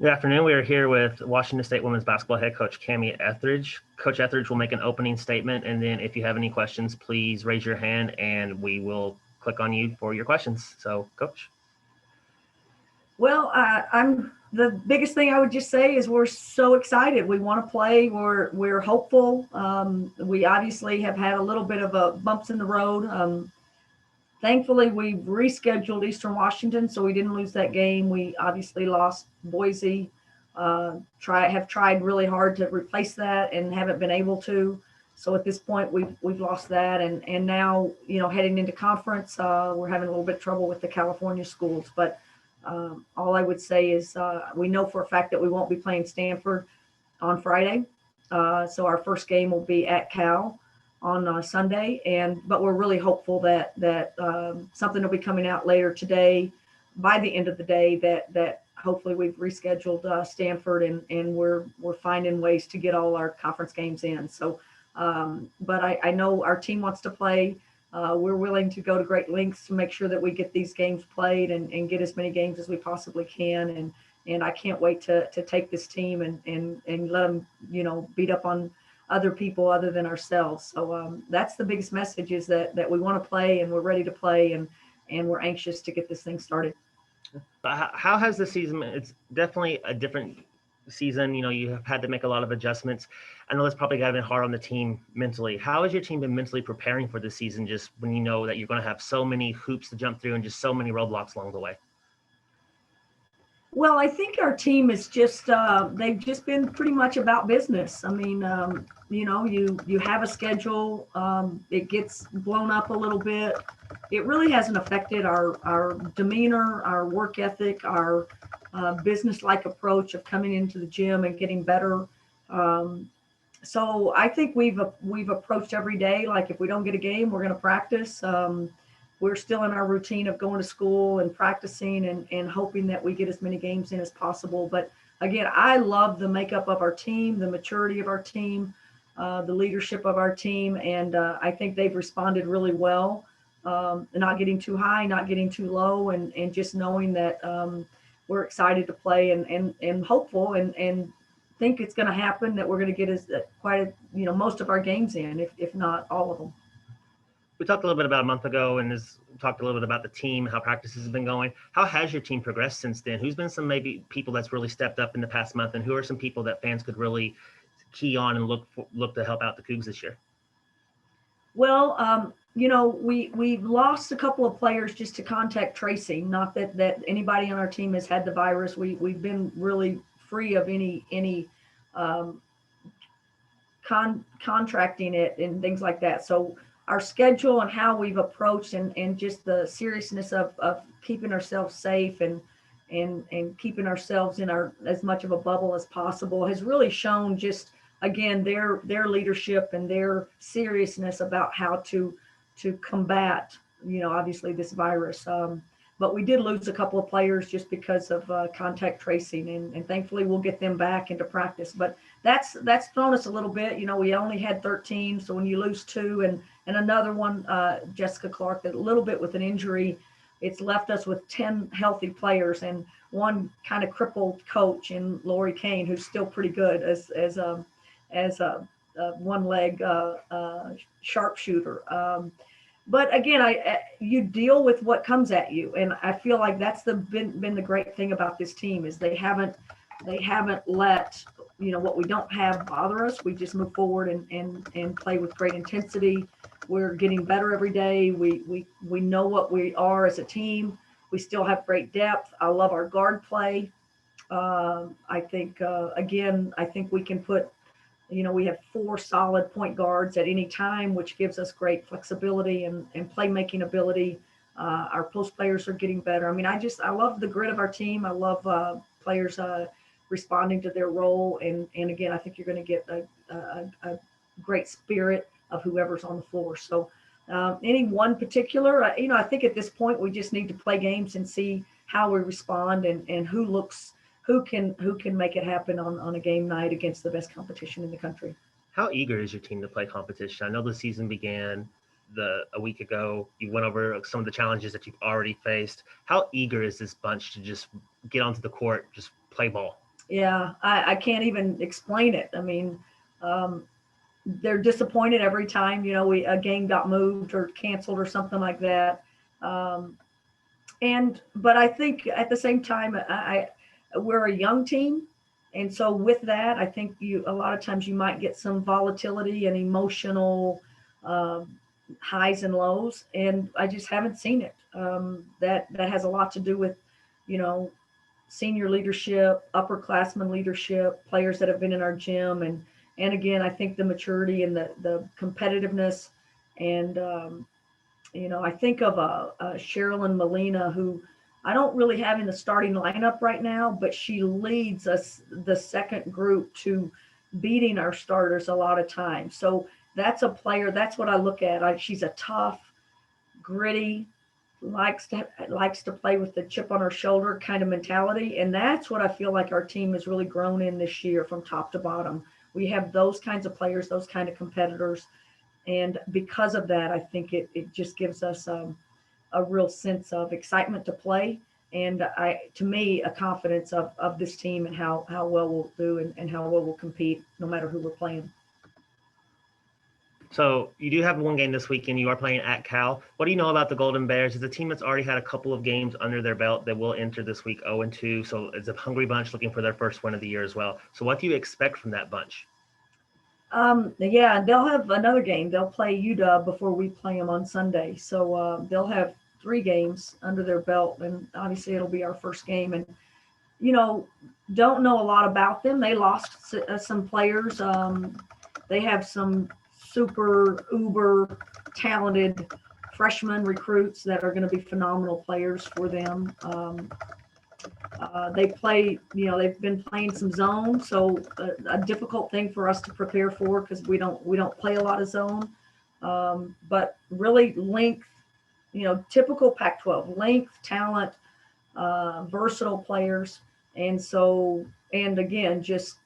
Good afternoon. We are here with Washington State women's basketball head coach Cammie Ethridge. Coach Ethridge will make an opening statement, and then if you have any questions, please raise your hand, and we will click on you for your questions. So, Coach. Well, I'm the biggest thing I would just say is we're so excited. We want to play. We're hopeful. We obviously have had a little bit of a bumps in the road. Thankfully, we've rescheduled Eastern Washington, so we didn't lose that game. We obviously lost Boise. Have tried really hard to replace that and haven't been able to. So at this point, we've lost that, and now heading into conference, we're having a little bit of trouble with the California schools. But all I would say is we know for a fact that we won't be playing Stanford on Friday. So our first game will be at Cal on Sunday, but we're really hopeful that something will be coming out later today, by the end of the day, that hopefully we've rescheduled Stanford and we're finding ways to get all our conference games in. So, but I know our team wants to play. We're willing to go to great lengths to make sure that we get these games played and get as many games as we possibly can. And I can't wait to take this team and let them, beat up on other people other than ourselves. So that's the biggest message, is that we want to play and we're ready to play and we're anxious to get this thing started. How has the season? It's definitely a different season. You have had to make a lot of adjustments. I know it's probably got to be hard on the team mentally. How has your team been mentally preparing for this season, just when you know that you're going to have so many hoops to jump through and just so many roadblocks along the way? Well, I think our team is just, they've just been pretty much about business. I mean, you have a schedule, it gets blown up a little bit. It really hasn't affected our demeanor, our work ethic, our business-like approach of coming into the gym and getting better. So I think we've approached every day like, if we don't get a game, we're going to practice. We're still in our routine of going to school and practicing and hoping that we get as many games in as possible. But again, I love the makeup of our team, the maturity of our team, the leadership of our team. And I think they've responded really well, not getting too high, not getting too low, and just knowing that we're excited to play and hopeful and think it's going to happen, that we're going to get most of our games in, if not all of them. We talked a little bit about a month ago and talked a little bit about the team, how practices have been going. How has your team progressed since then? Who's been some maybe people that's really stepped up in the past month, and who are some people that fans could really key on and look to help out the Cougs this year? Well, we've lost a couple of players just to contact tracing. Not that anybody on our team has had the virus. We've been really free of any contracting it and things like that. So our schedule and how we've approached and just the seriousness of keeping ourselves safe and keeping ourselves in as much of a bubble as possible has really shown just, again, their leadership and their seriousness about how to combat, obviously this virus. But we did lose a couple of players just because of contact tracing, and thankfully we'll get them back into practice. But that's thrown us a little bit. We only had 13, so when you lose 2 and another one, Jessica Clark, a little bit with an injury, it's left us with 10 healthy players and one kind of crippled coach in Lori Kane, who's still pretty good as a one-leg sharpshooter. But again, you deal with what comes at you, and I feel like that's been the great thing about this team, is they haven't let what we don't have bother us. We just move forward and play with great intensity. We're getting better every day. We know what we are as a team. We still have great depth. I love our guard play. I think we can put. We have 4 solid point guards at any time, which gives us great flexibility and playmaking ability. Our post players are getting better. I mean, I love the grit of our team. I love players responding to their role. And again, I think you're going to get a great spirit of whoever's on the floor. So any one particular, I think at this point we just need to play games and see how we respond and who can make it happen on a game night against the best competition in the country. How eager is your team to play competition? I know the season began a week ago. You went over some of the challenges that you've already faced. How eager is this bunch to just get onto the court, just play ball? Yeah, I can't even explain it. I mean, um, they're disappointed every time, a game got moved or canceled or something like that. Um, but I think at the same time, we're a young team, and so with that, I think a lot of times you might get some volatility and emotional um, highs and lows, and I just haven't seen it. That has a lot to do with, you know, senior leadership, upperclassmen leadership, players that have been in our gym, and again, I think the maturity and the competitiveness, and I think of a Sherilyn Molina, who I don't really have in the starting lineup right now, but she leads us the second group to beating our starters a lot of times. So that's a player. That's what I look at. She's a tough, gritty, likes to play with the chip on her shoulder kind of mentality, and that's what I feel like our team has really grown in this year from top to bottom. We have those kinds of players, those kind of competitors, and because of that, I think it just gives us a real sense of excitement to play, and to me, a confidence of this team and how well we'll do, and how well we'll compete no matter who we're playing. So you do have one game this weekend. You are playing at Cal. What do you know about the Golden Bears? It's a team that's already had a couple of games under their belt that will enter this week 0-2. So it's a hungry bunch looking for their first win of the year as well. So what do you expect from that bunch? Yeah, they'll have another game. They'll play UW before we play them on Sunday. So they'll have 3 games under their belt, and obviously it'll be our first game. And you know, don't know a lot about them. They lost some players. They have some super uber talented freshman recruits that are going to be phenomenal players for them. They play, they've been playing some zone, so a difficult thing for us to prepare for because we don't play a lot of zone. But really length, typical Pac-12 length, talent, versatile players, and again, just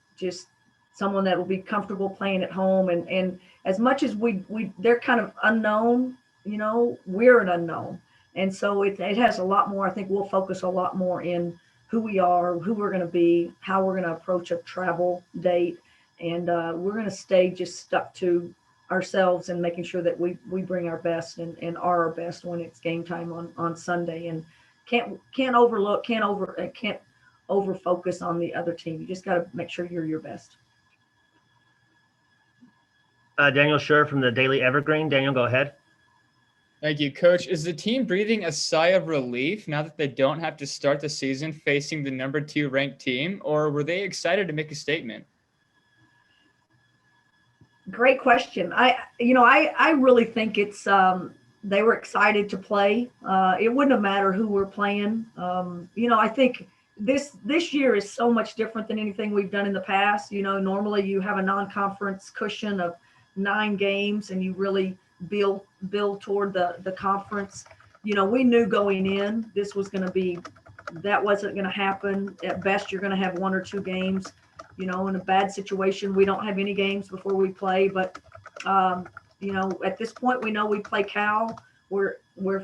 someone that will be comfortable playing at home. And as much as they're kind of unknown, we're an unknown, and so it has a lot more. I think we'll focus a lot more in who we are, who we're going to be, how we're going to approach a travel date, and we're going to stay just stuck to ourselves and making sure that we bring our best and are our best when it's game time on Sunday. And can't over focus on the other team. You just got to make sure you're your best. Daniel Schur from the Daily Evergreen. Daniel, go ahead. Thank you, Coach. Is the team breathing a sigh of relief now that they don't have to start the season facing the number 2 ranked team, or were they excited to make a statement? Great question. I really think it's they were excited to play. It wouldn't have mattered who we're playing. I think this year is so much different than anything we've done in the past. Normally you have a non-conference cushion of 9 games, and you really build toward the conference. We knew going in that wasn't going to happen. At best, you're going to have 1 or 2 games. In a bad situation, we don't have any games before we play. But at this point, we know we play Cal. We're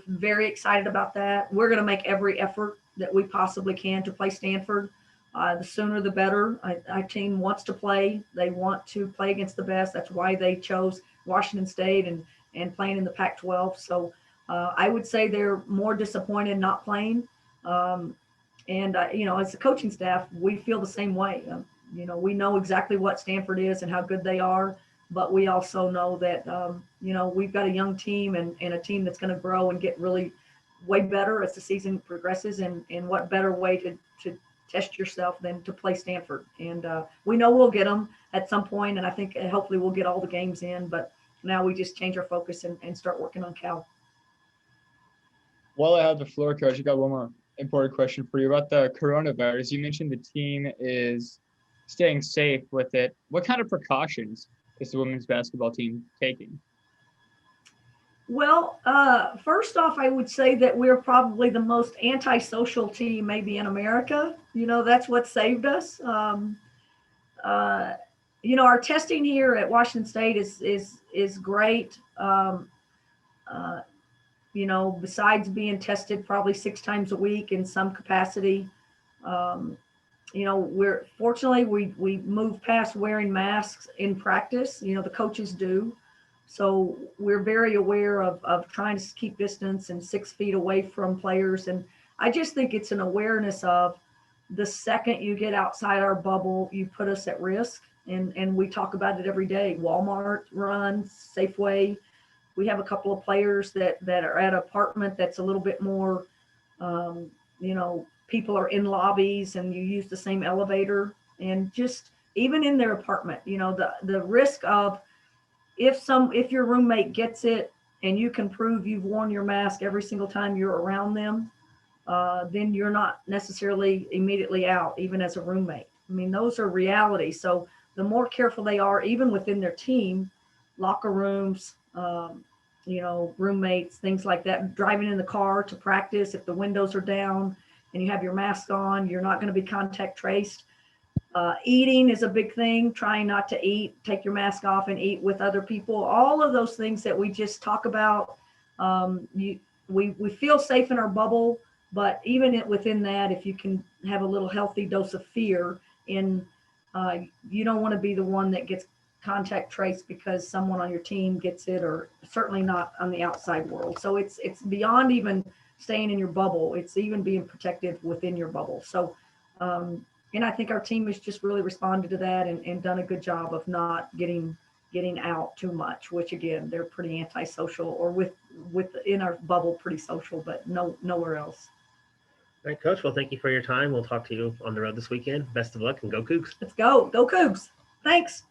very excited about that. We're going to make every effort that we possibly can to play Stanford. The sooner the better. Our team wants to play. They want to play against the best. That's why they chose Washington State and playing in the Pac-12. So I would say they're more disappointed not playing. And as the coaching staff, we feel the same way. We know exactly what Stanford is and how good they are, but we also know that, we've got a young team and a team that's going to grow and get really way better as the season progresses. And what better way to test yourself than to play Stanford. And we know we'll get them at some point, and I think hopefully we'll get all the games in, but now we just change our focus and start working on Cal. While I have the floor, Coach, I got one more important question for you about the coronavirus. You mentioned the team is staying safe with it. What kind of precautions is the women's basketball team taking? Well, first off, I would say that we're probably the most antisocial team maybe in America. That's what saved us. Our testing here at Washington State is great. Besides being tested probably 6 times a week in some capacity, we're fortunately we move past wearing masks in practice. The coaches do. So we're very aware of trying to keep distance and 6 feet away from players. And I just think it's an awareness of the second you get outside our bubble, you put us at risk. And we talk about it every day. Walmart runs, Safeway. We have a couple of players that are at an apartment that's a little bit more, people are in lobbies and you use the same elevator. And just even in their apartment, the risk of, if your roommate gets it and you can prove you've worn your mask every single time you're around them, then you're not necessarily immediately out, even as a roommate. I mean, those are realities. So the more careful they are, even within their team, locker rooms, roommates, things like that, driving in the car to practice, if the windows are down and you have your mask on, you're not going to be contact traced. Eating is a big thing. Trying not to eat, take your mask off and eat with other people. All of those things that we just talk about. We feel safe in our bubble, but even within that, if you can have a little healthy dose of fear, you don't want to be the one that gets contact traced because someone on your team gets it, or certainly not on the outside world. So it's beyond even staying in your bubble. It's even being protective within your bubble. So, and I think our team has just really responded to that and done a good job of not getting out too much, which again, they're pretty antisocial, or within our bubble, pretty social, but nowhere else. All right, Coach. Well, thank you for your time. We'll talk to you on the road this weekend. Best of luck and go Cougs. Let's go. Go Cougs. Thanks.